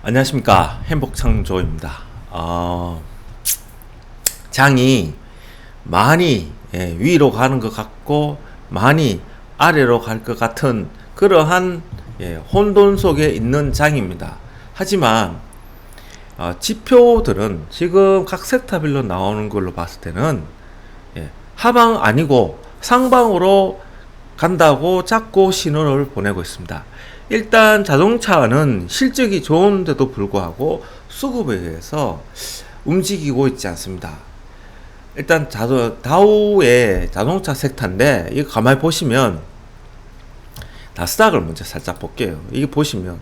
안녕하십니까, 행복창조입니다. 장이 많이 위로 가는 것 같고 많이 아래로 갈 것 같은 그러한 혼돈 속에 있는 장입니다. 하지만 지표들은 지금 각 섹터별로 나오는 걸로 봤을 때는 하방 아니고 상방으로 간다고 자꾸 신호를 보내고 있습니다. 일단 자동차는 실적이 좋은데도 불구하고 수급에 의해서 움직이고 있지 않습니다. 일단 다우의 자동차 섹터인데 이거 가만히 보시면 나스닥을 먼저 살짝 볼게요. 이게 보시면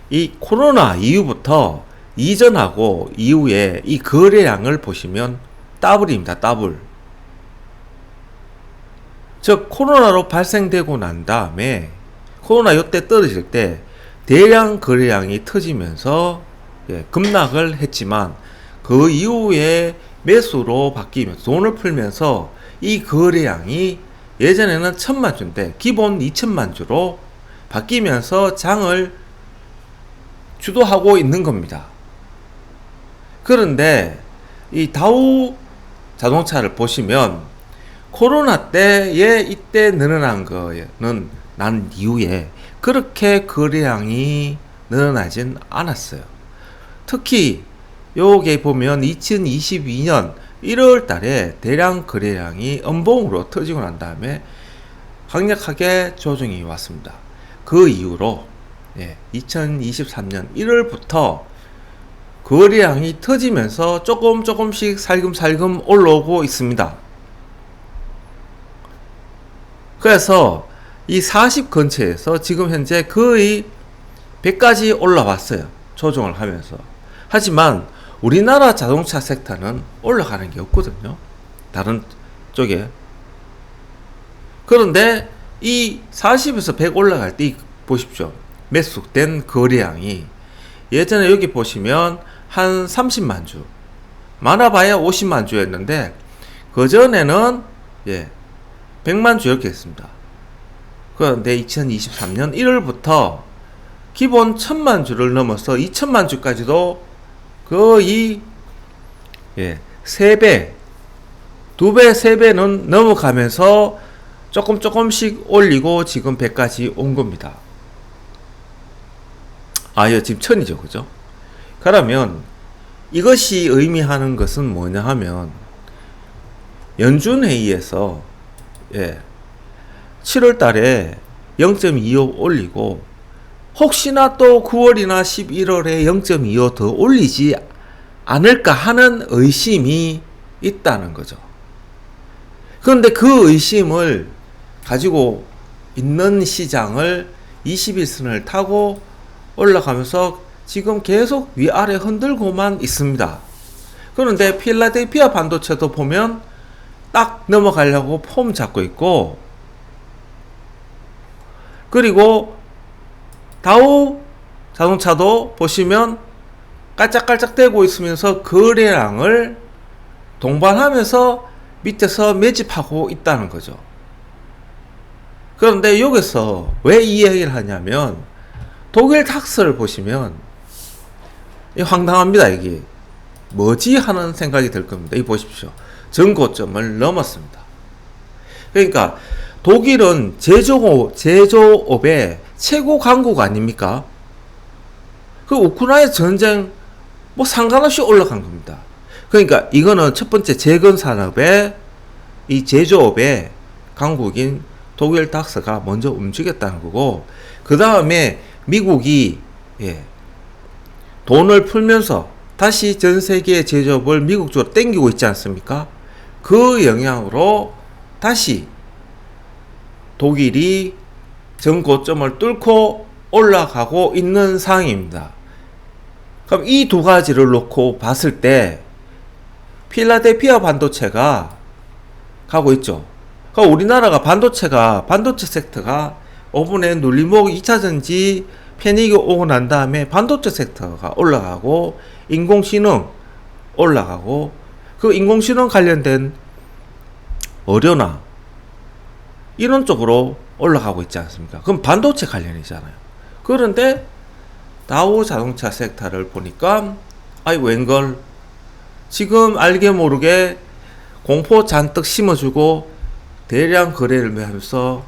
이 코로나 이후부터 이전하고 이후에 이 거래량을 보시면 더블입니다. 더블. 즉 코로나로 발생되고 난 다음에 코로나 요때 떨어질 때 대량 거래량이 터지면서 급락을 했지만 그 이후에 매수로 바뀌면서 돈을 풀면서 이 거래량이 예전에는 1000만 주인데 기본 2000만 주로 바뀌면서 장을 주도하고 있는 겁니다. 그런데 이 다우 자동차를 보시면 코로나 때에 이때 늘어난 거는 난 이후에 그렇게 거래량이 늘어나진 않았어요. 특히 요게 보면 2022년 1월 달에 대량 거래량이 음봉으로 터지고 난 다음에 강력하게 조정이 왔습니다. 그 이후로 2023년 1월부터 거래량이 터지면서 조금씩 살금살금 올라오고 있습니다. 그래서 이 40 근처에서 지금 현재 거의 100까지 올라왔어요. 조정을 하면서. 하지만 우리나라 자동차 섹터는 올라가는 게 없거든요. 다른 쪽에. 그런데 이 40에서 100 올라갈 때 보십시오. 매수된 거래량이 예전에 여기 보시면 한 30만 주, 많아봐야 50만 주였는데 그전에는 100만 주 이렇게 했습니다. 그런데 2023년 1월부터 기본 1000만 주를 넘어서 2000만 주까지도 거의 3배, 2배, 3배는 넘어가면서 조금씩 올리고 지금 100까지 온 겁니다. 이거 지금 1000이죠, 그죠? 그러면 이것이 의미하는 것은 뭐냐 하면 연준회의에서 7월 달에 0.25 올리고 혹시나 또 9월이나 11월에 0.25 더 올리지 않을까 하는 의심이 있다는 거죠. 그런데 그 의심을 가지고 있는 시장을 21선을 타고 올라가면서 지금 계속 위아래 흔들고만 있습니다. 그런데 필라델피아 반도체도 보면 딱 넘어가려고 폼 잡고 있고, 그리고 다우 자동차도 보시면 깔짝깔짝대고 있으면서 거래량을 동반하면서 밑에서 매집하고 있다는 거죠. 그런데 여기서 왜 이 얘기를 하냐면 독일 닥스를 보시면 황당합니다. 이게 뭐지 하는 생각이 들 겁니다. 이 보십시오. 전고점을 넘었습니다. 그러니까 독일은 제조업의 최고 강국 아닙니까? 그 우크라이나 전쟁 상관없이 올라간 겁니다. 그러니까 이거는 첫 번째 재건 산업의 이 제조업의 강국인 독일 닥스가 먼저 움직였다는 거고, 그 다음에 미국이 돈을 풀면서 다시 전 세계의 제조업을 미국 쪽으로 땡기고 있지 않습니까? 그 영향으로 다시 독일이 전고점을 뚫고 올라가고 있는 상황입니다. 그럼 이 두 가지를 놓고 봤을 때 필라델피아 반도체가 가고 있죠. 그럼 우리나라가 반도체 섹터가 이번에 눌림목 2차전지 패닉이 오고 난 다음에 반도체 섹터가 올라가고 인공지능 올라가고, 그 인공지능 관련된 의료나 이런 쪽으로 올라가고 있지 않습니까? 그럼 반도체 관련이잖아요. 그런데 다우 자동차 섹터를 보니까 아이 웬걸 지금 알게 모르게 공포 잔뜩 심어주고 대량 거래를 하면서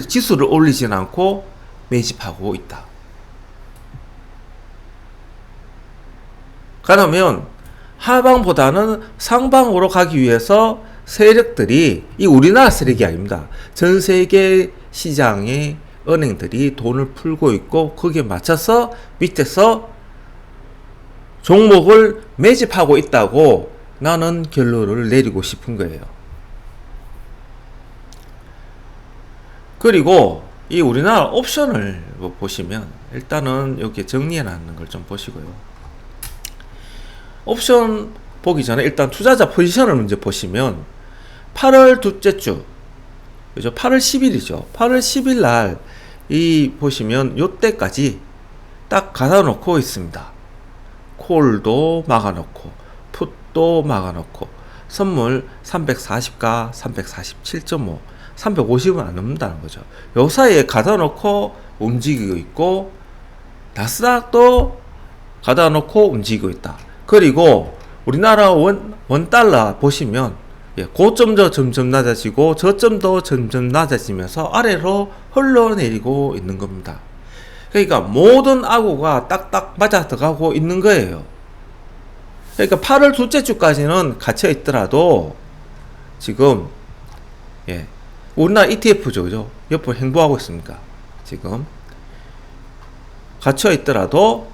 지수를 올리진 않고 매집하고 있다. 그러면 하방보다는 상방으로 가기 위해서 세력들이 이 우리나라 세력이 아닙니다. 전 세계 시장의 은행들이 돈을 풀고 있고 거기에 맞춰서 밑에서 종목을 매집하고 있다고 나는 결론을 내리고 싶은 거예요. 그리고 이 우리나라 옵션을 보시면 일단은 여기 정리해 놨는 걸 좀 보시고요. 옵션 보기 전에 일단 투자자 포지션을 먼저 보시면 8월 둘째 주 그죠? 8월 10일이죠. 8월 10일 날 이 보시면 요때까지 딱 가다 놓고 있습니다. 콜도 막아 놓고 풋도 막아 놓고 선물 340가 347.5 350은 안 넘는다는 거죠. 요 사이에 가다 놓고 움직이고 있고 나스닥도 가다 놓고 움직이고 있다. 그리고 우리나라 원달러 보시면 고점도 점점 낮아지고 저점도 점점 낮아지면서 아래로 흘러내리고 있는 겁니다. 그러니까 모든 악우가 딱딱 맞아 들어가고 있는 거예요. 그러니까 8월 둘째 주까지는 갇혀 있더라도 지금 우리나라 ETF죠, 그죠? 옆으로 행보하고 있습니까? 지금 갇혀 있더라도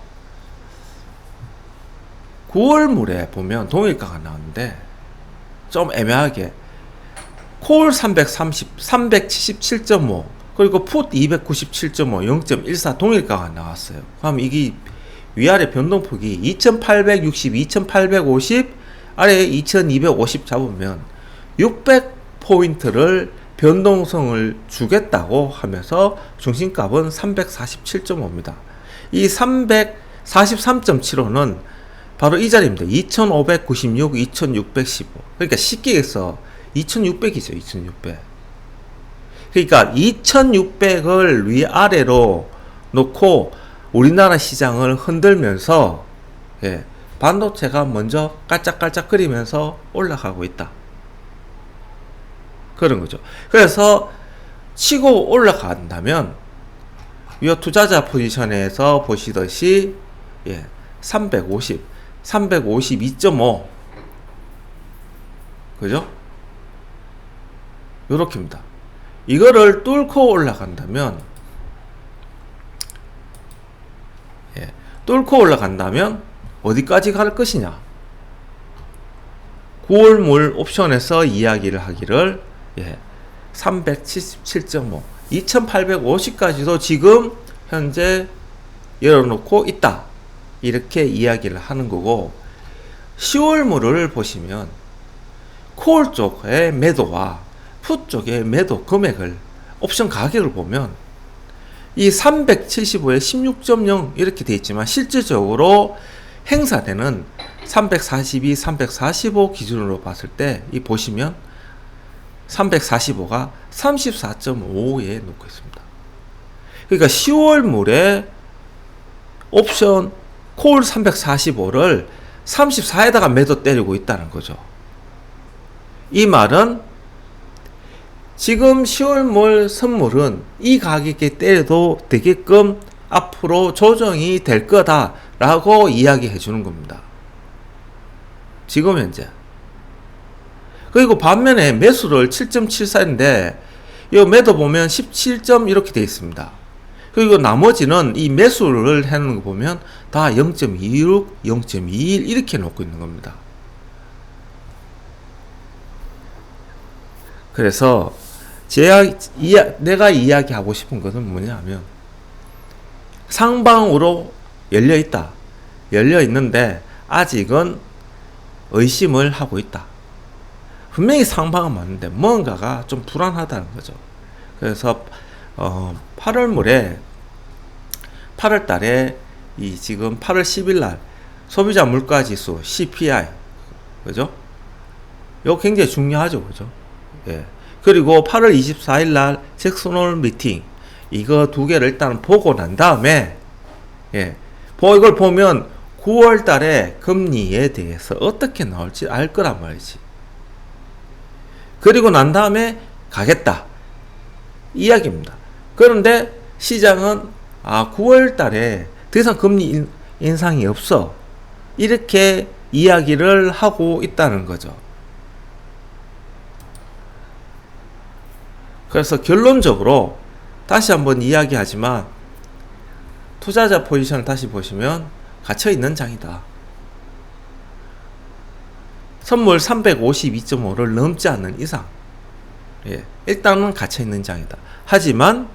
9월물에 보면 동일가가 나오는데 좀 애매하게 콜 377.5 그리고 풋 297.5 0.14 동일가가 나왔어요. 그럼 이게 위아래 변동폭이 2860, 2850 아래에 2250 잡으면 600포인트를 변동성을 주겠다고 하면서 중심값은 347.5입니다. 이 343.75는 바로 이 자리입니다. 2596, 2615. 그러니까 쉽게 해서 2600이죠. 2600. 그러니까 2600을 위아래로 놓고 우리나라 시장을 흔들면서 반도체가 먼저 깔짝깔짝거리면서 올라가고 있다. 그런 거죠. 그래서 치고 올라간다면 이 투자자 포지션에서 보시듯이 350, 352.5 그죠? 요렇게입니다. 이거를 뚫고 올라간다면 뚫고 올라간다면 어디까지 갈 것이냐? 9월물 옵션에서 이야기를 하기를 377.5 2850까지도 지금 현재 열어놓고 있다. 이렇게 이야기를 하는 거고 10월물을 보시면 콜 쪽의 매도와 풋 쪽의 매도 금액을 옵션 가격을 보면 이 375에 16.0 이렇게 되어 있지만 실질적으로 행사되는 342, 345 기준으로 봤을 때 이 보시면 345가 34.5에 놓고 있습니다. 그러니까 10월물에 옵션 콜 345를 34에다가 매도 때리고 있다는 거죠. 이 말은 지금 10월물 선물은 이 가격에 때려도 되게끔 앞으로 조정이 될 거다라고 이야기해 주는 겁니다. 지금 현재. 그리고 반면에 매수를 7.74인데 이 매도 보면 17점 이렇게 되어 있습니다. 그리고 나머지는 이 매수를 하는 거 보면 다 0.26, 0.21 이렇게 놓고 있는 겁니다. 그래서 내가 이야기하고 싶은 것은 뭐냐면 상방으로 열려 있다. 열려 있는데 아직은 의심을 하고 있다. 분명히 상방은 맞는데 뭔가가 좀 불안하다는 거죠. 그래서 8월물에 8월 달에 이 지금 8월 10일 날 소비자 물가 지수 CPI 그죠? 이거 굉장히 중요하죠. 그죠? 그리고 8월 24일 날 잭슨홀 미팅 이거 두 개를 일단 보고 난 다음에 예. 이걸 보면 9월 달에 금리에 대해서 어떻게 나올지 알 거란 말이지. 그리고 난 다음에 가겠다. 이야기입니다. 그런데 시장은 9월 달에 더 이상 금리 인상이 없어. 이렇게 이야기를 하고 있다는 거죠. 그래서 결론적으로 다시 한번 이야기하지만 투자자 포지션을 다시 보시면 갇혀있는 장이다. 선물 352.5를 넘지 않는 이상 일단은 갇혀있는 장이다. 하지만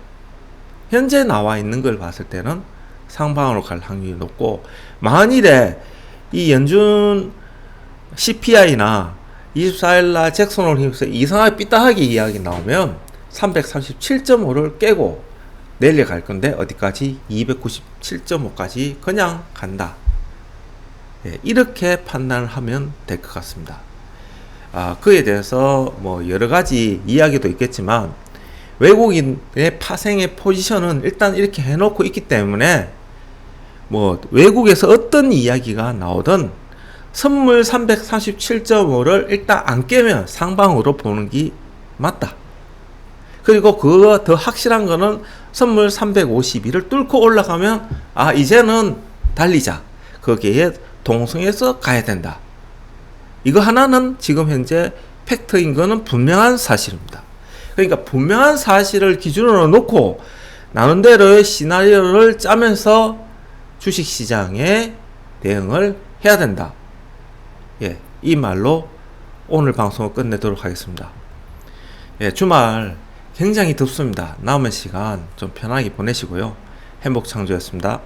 현재 나와 있는 걸 봤을 때는 상방으로 갈 확률이 높고, 만일에 이 연준 CPI나 24일날 잭슨 홀에서 이상하게 삐딱하게 이야기 나오면 337.5를 깨고 내려갈 건데 어디까지? 297.5까지 그냥 간다. 이렇게 판단을 하면 될 것 같습니다. 그에 대해서 뭐 여러 가지 이야기도 있겠지만 외국인의 파생의 포지션은 일단 이렇게 해놓고 있기 때문에 뭐 외국에서 어떤 이야기가 나오든 선물 337.5를 일단 안 깨면 상방으로 보는 게 맞다. 그리고 그거 더 확실한 거는 선물 352를 뚫고 올라가면 이제는 달리자. 거기에 동승해서 가야 된다. 이거 하나는 지금 현재 팩트인 거는 분명한 사실입니다. 그러니까 분명한 사실을 기준으로 놓고 나름대로의 시나리오를 짜면서 주식시장에 대응을 해야 된다. 이 말로 오늘 방송을 끝내도록 하겠습니다. 주말 굉장히 덥습니다. 남은 시간 좀 편하게 보내시고요. 행복창조였습니다.